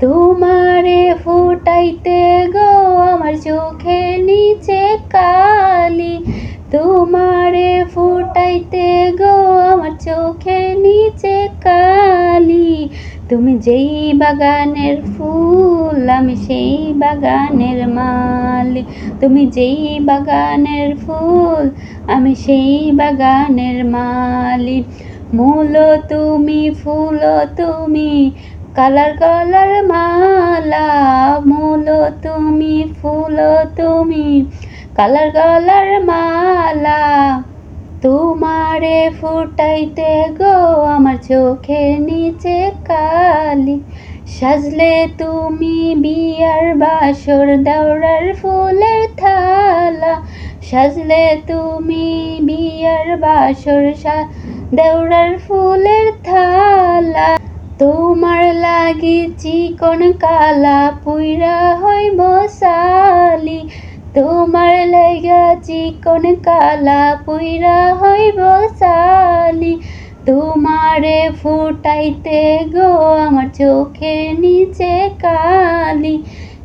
তোমারে ফুটাইতে গো আমার চোখের নিচে কালি, তোমারে ফুটাইতে গো আমার চোখের নিচে কালি। তুমি যেই বাগানের ফুল আমি সেই বাগানের মালি, তুমি যেই বাগানের ফুল আমি সেই বাগানের মালি। মূল তুমি ফুল তুমি কালার কালার মালা, মূল তুমি ফুল তুমি কালার কালার মালা। তোমারে ফুটাইতে গো আমার চোখের নিচে কালি, সাজলে তুমি বিয়ার বাসর দাওরার ফুলের থালা, সাজলে তুমি বিয়ার বাসর দেওরার ফুলের থালা। তোমার লাগি চিকন কালা পুইরা হইব সালি, তোমার লাগা চিকন কালা পুইরা হইব সালি। তোমারে ফুটাইতে গো আমার চোখের নিচে কালি,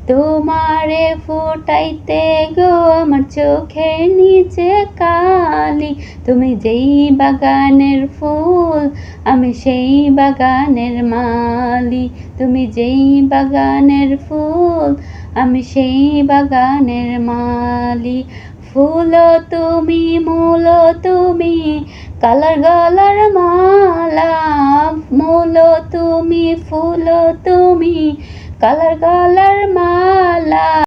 তোমারে ফুটাইতে গো আমার চোখের নিচে কালি। তুমি যেই বাগানের ফুল আমি সেই বাগানের মালি, তুমি যেই বাগানের ফুল আমি সেই বাগানের মালি। ফুল তুমি মূল তুমি কালার গালার মালা, মূল তুমি ফুল তুমি কালার গালার মালা।